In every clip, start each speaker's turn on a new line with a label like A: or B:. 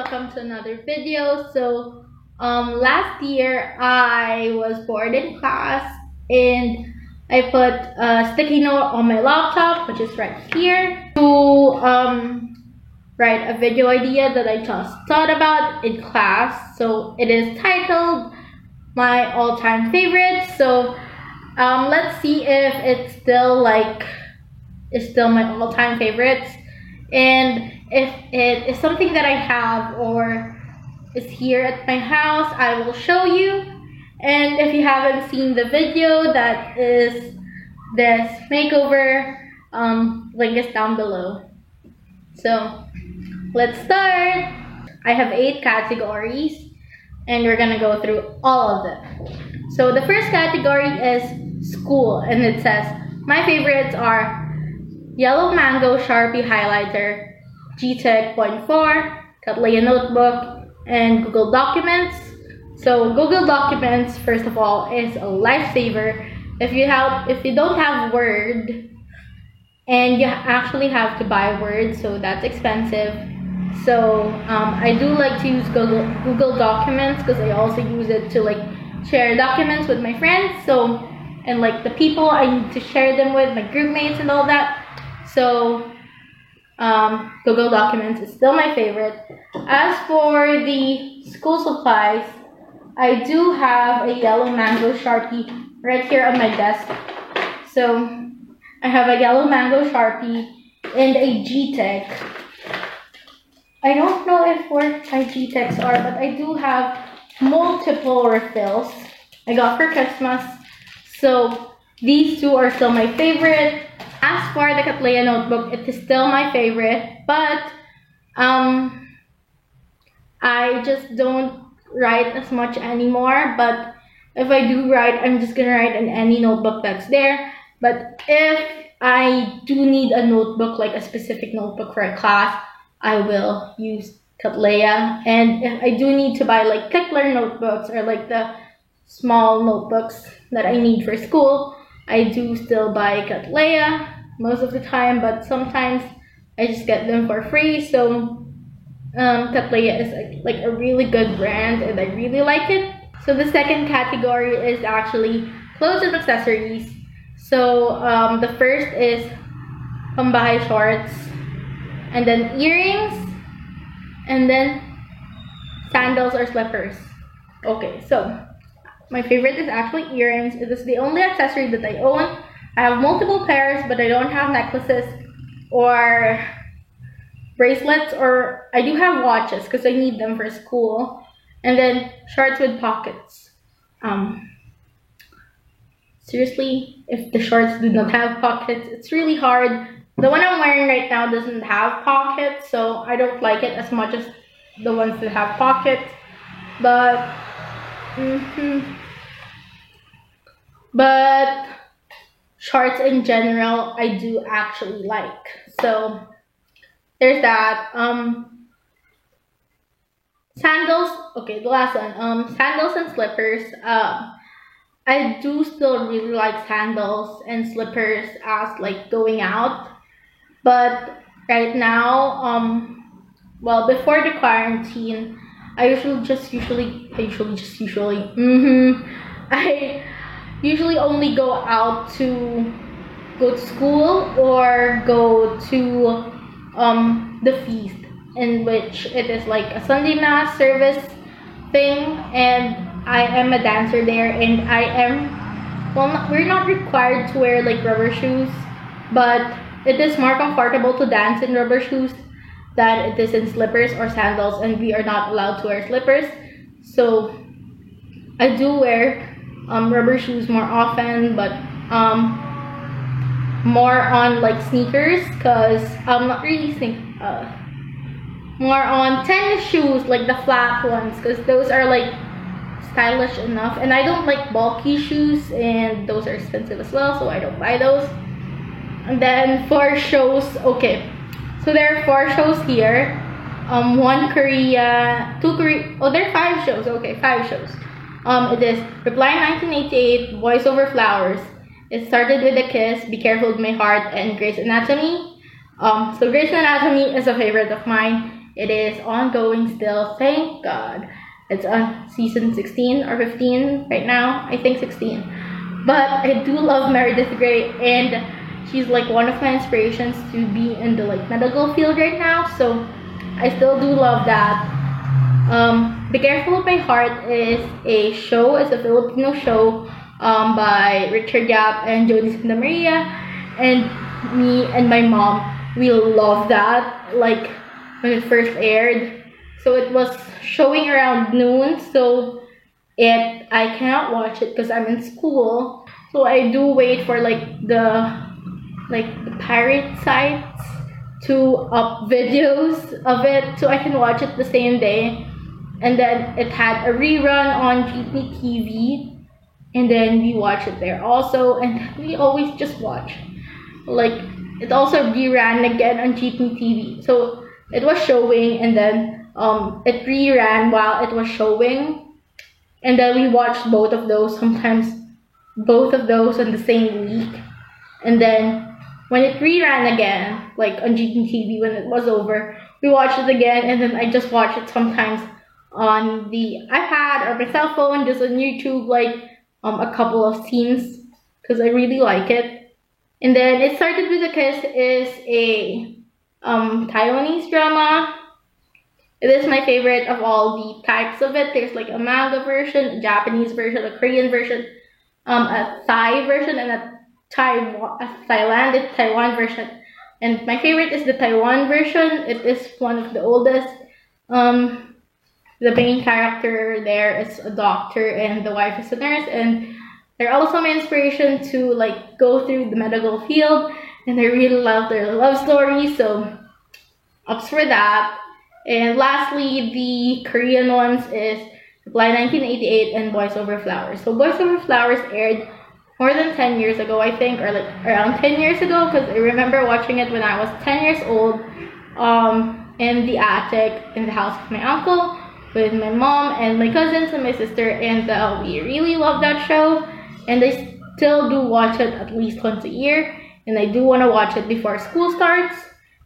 A: welcome to another video. So last year I was bored in class and I put a sticky note on my laptop, which is right here, to write a video idea that I just thought about in class. So it is titled My All-Time Favorites. So let's see if it's still my all-time favorites, and if it is something that I have or is here at my house, I will show you. And if you haven't seen the video, that is this makeover, link is down below. So let's start. I have 8 categories and we're gonna go through all of them. So the first category is school, and it says my favorites are Yellow Mango Sharpie Highlighter, Gtech 0.4, Cattleya Notebook, and Google Documents. So Google Documents, first of all, is a lifesaver if you don't have Word, and you actually have to buy Word, so that's expensive. So I do like to use Google Documents because I also use it to share documents with my friends. So, and the people I need to share them with, my group mates and all that. So Google Documents is still my favorite. As for the school supplies, I do have a Yellow Mango Sharpie right here on my desk. So I have a Yellow Mango Sharpie and a Gtech. I don't know if where my Gtechs are, but I do have multiple refills I got for Christmas. So these two are still my favorite. As for the Cattleya Notebook, it is still my favorite, but I just don't write as much anymore. But if I do write, I'm just gonna write in any notebook that's there. But if I do need a notebook, like a specific notebook for a class, I will use Cattleya. And if I do need to buy Kickler notebooks or the small notebooks that I need for school, I do still buy Cattleya most of the time, but sometimes I just get them for free. So Cattleya is a really good brand and I really like it. So the second category is actually clothes and accessories. So the first is pambahay shorts, and then earrings, and then sandals or slippers. Okay, so my favorite is actually earrings. It is the only accessory that I own. I have multiple pairs, but I don't have necklaces or bracelets, or I do have watches because I need them for school. And then shorts with pockets. Seriously, if the shorts do not have pockets, it's really hard. The one I'm wearing right now doesn't have pockets, so I don't like it as much as the ones that have pockets. But but shorts in general I do actually like. So there's that. Sandals, okay, the last one. Sandals and slippers. I do still really like sandals and slippers as going out. But right now, well, before the quarantine, I usually only go out to go to school or go to the feast, in which it is a Sunday mass service thing, and I am a dancer there, and we're not required to wear rubber shoes, but it is more comfortable to dance in rubber shoes than it is in slippers or sandals, and we are not allowed to wear slippers. So I do wear rubber shoes more often, but more on sneakers, because I'm not really more on tennis shoes, the flat ones, because those are stylish enough, and I don't like bulky shoes, and those are expensive as well, so I don't buy those. And then for shows, okay, so there are 4 shows here. 1 Korea, 2 Korea, oh, there are 5 shows. Okay, 5 shows. It is Reply 1988, Voice Over Flowers, It Started with a Kiss, Be Careful with My Heart, and Grey's Anatomy. So Grey's Anatomy is a favorite of mine, It is ongoing still, thank God. It's on season 16 or 15 right now. I think 16. But I do love Meredith Grey, and she's like one of my inspirations to be in the like medical field right now. So I still do love that. Be Careful of My Heart is a show. It's a Filipino show by Richard Yap and Jody Santa Maria, and me and my mom, we love that. Like when it first aired, so it was showing around noon. So I cannot watch it because I'm in school. So I do wait for the pirate sites to up videos of it so I can watch it the same day. And then it had a rerun on Jeepney TV, and then we watch it there also, and we always just watch. Like it also reran again on Jeepney TV. So it was showing, and then it reran while it was showing, and then we watched both of those, sometimes both of those in the same week. And then when it reran again, like on Jeepney TV when it was over, we watched it again, and then I just watch it sometimes on the iPad or my cell phone, just on YouTube, like a couple of scenes, because I really like it. And then It Started With a Kiss is a Taiwanese drama. It is my favorite of all the types of it. There's like a manga version, a Japanese version, a Korean version, a Thai version, and a Taiwan version. And my favorite is the Taiwan version. It is one of the oldest. The main character there is a doctor and the wife is a nurse, and they're also my inspiration to like go through the medical field, and I really love their love story, so ups for that. And lastly, the Korean ones is Reply 1988 and Boys Over Flowers. So Boys Over Flowers aired more than 10 years ago, I think, or like around 10 years ago, because I remember watching it when I was 10 years old in the attic in the house of my uncle, with my mom and my cousins and my sister, and we really love that show, and I still do watch it at least once a year, and I do want to watch it before school starts.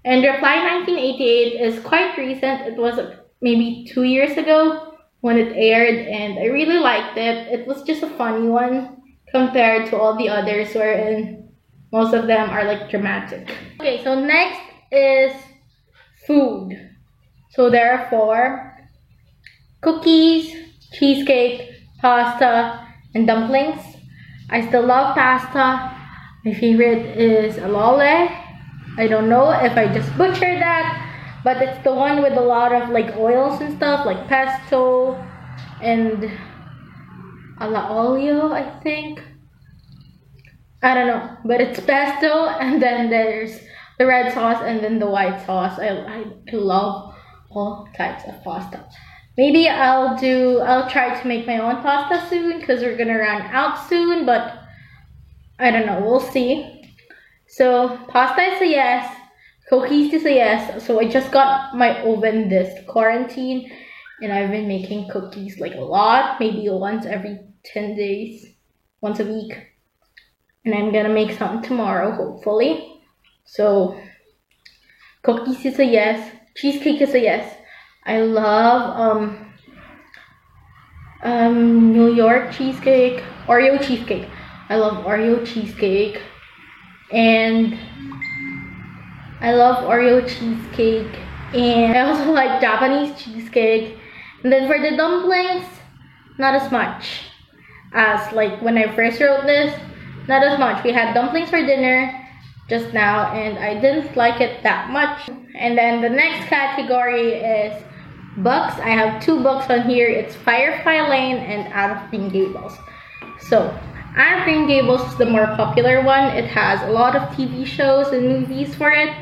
A: And Reply 1988 is quite recent. It was maybe 2 years ago when it aired, and I really liked it. It was just a funny one compared to all the others, wherein most of them are like dramatic. Okay, so next is food. So there are 4: cookies, cheesecake, pasta, and dumplings. I still love pasta. My favorite is alole. I don't know if I just butchered that, but it's the one with a lot of like oils and stuff, like pesto and alla olio, I think. I don't know, but it's pesto, and then there's the red sauce and then the white sauce. I love all types of pasta. Maybe I'll try to make my own pasta soon, because we're gonna run out soon, but I don't know, we'll see. So pasta is a yes, cookies is a yes. So I just got my oven this quarantine, and I've been making cookies like a lot, maybe once every 10 days, once a week. And I'm gonna make some tomorrow, hopefully. So cookies is a yes, cheesecake is a yes. I love New York cheesecake, Oreo cheesecake. I love Oreo cheesecake, and I love Oreo cheesecake, and I also like Japanese cheesecake. And then for the dumplings, not as much as like when I first wrote this, not as much. We had dumplings for dinner just now, and I didn't like it that much. And then the next category is books. I have 2 books on here. It's Firefly Lane and Anne of Green Gables. So Anne of Green Gables is the more popular one. It has a lot of TV shows and movies for it.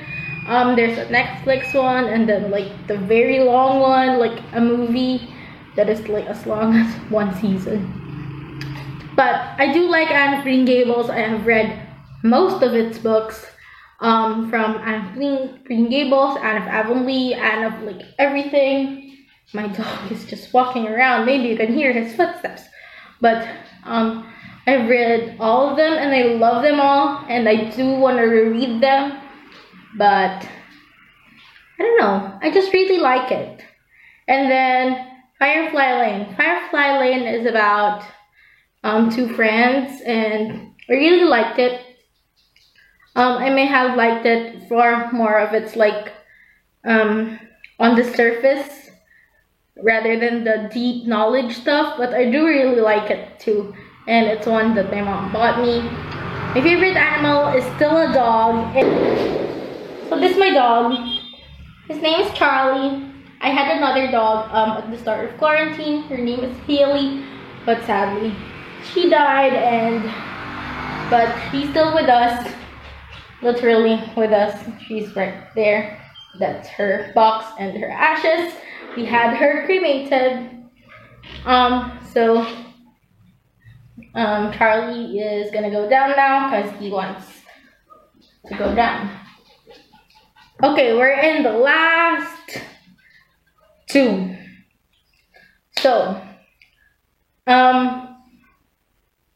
A: There's a Netflix one, and then like the very long one, like a movie that is like as long as 1 season. But I do like Anne of Green Gables. I have read most of its books. From Anne of Green Gables, Anne of Avonlea, Anne of like everything. My dog is just walking around. Maybe you can hear his footsteps. But I've read all of them, and I love them all, and I do want to reread them. But I don't know. I just really like it. And then Firefly Lane. Firefly Lane is about two friends, and I really liked it. I may have liked it for more of its like on the surface rather than the deep knowledge stuff, but I do really like it too, and it's one that my mom bought me. My favorite animal is still a dog. So this is my dog. His name is Charlie. I had another dog at the start of quarantine. Her name is Haley, but sadly she died, but she's still with us, literally with us. She's right there. That's her box and her ashes. We had her cremated. Charlie is gonna go down now because he wants to go down. Okay, we're in the last two. So, my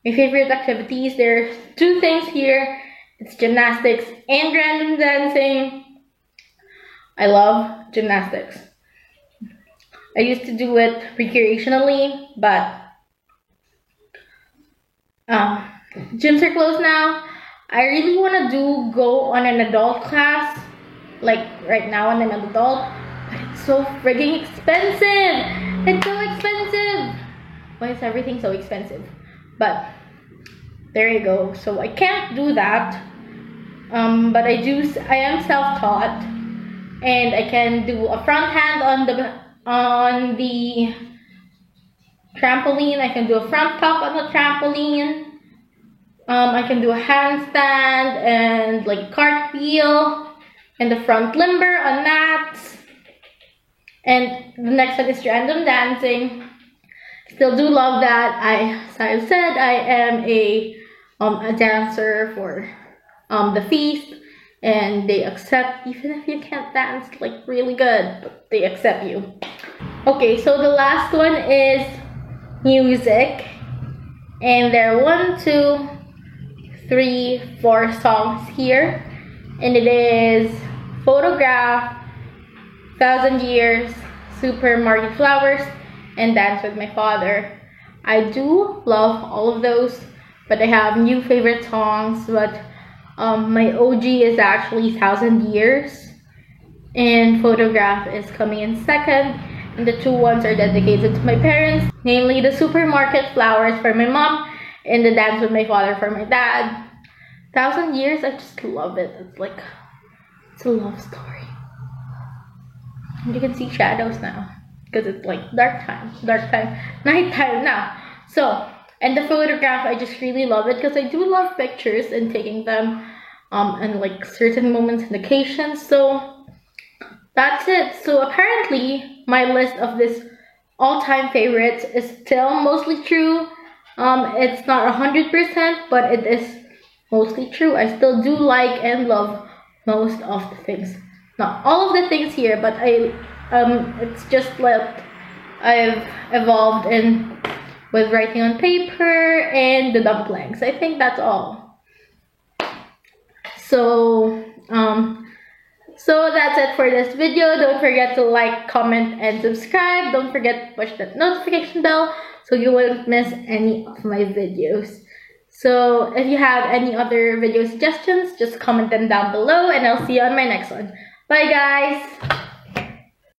A: favorite activities, there's two things here. It's gymnastics and random dancing. I love gymnastics. I used to do it recreationally, but gyms are closed now. I really want to go on an adult class, like right now when I'm an adult, but it's so frigging expensive. It's so expensive. Why is everything so expensive? But there you go. So I can't do that. But I am self-taught, and I can do a front hand on the trampoline. I can do a front top on the trampoline. I can do a handstand and like cartwheel and the front limber on mats. And the next one is random dancing. Still do love that. As I said, I am a dancer for the feast, and they accept even if you can't dance like really good, but they accept you. Okay, so the last one is music, and there are 1, 2, 3, 4 songs here, and it is Photograph, 1,000 Years, Super Mario Flowers, and Dance with My Father. I do love all of those, but I have new favorite songs. But my OG is actually 1,000 Years, and Photograph is coming in second, and the two ones are dedicated to my parents, namely the Supermarket Flowers for my mom and the Dance with My Father for my dad. 1,000 Years, I just love it. It's a love story. And you can see shadows now because it's like dark time, nighttime now. So, and the Photograph, I just really love it because I do love pictures and taking them and like certain moments and occasions. So that's it. So apparently my list of this all-time favorites is still mostly true. It's not 100%, but it is mostly true. I still do like and love most of the things. Not all of the things here, but it's just like I've evolved in with writing on paper and the dumplings. I think that's all. So that's it for this video. Don't forget to like, comment, and subscribe. Don't forget to push that notification bell so you won't miss any of my videos. So if you have any other video suggestions, just comment them down below, and I'll see you on my next one. Bye guys!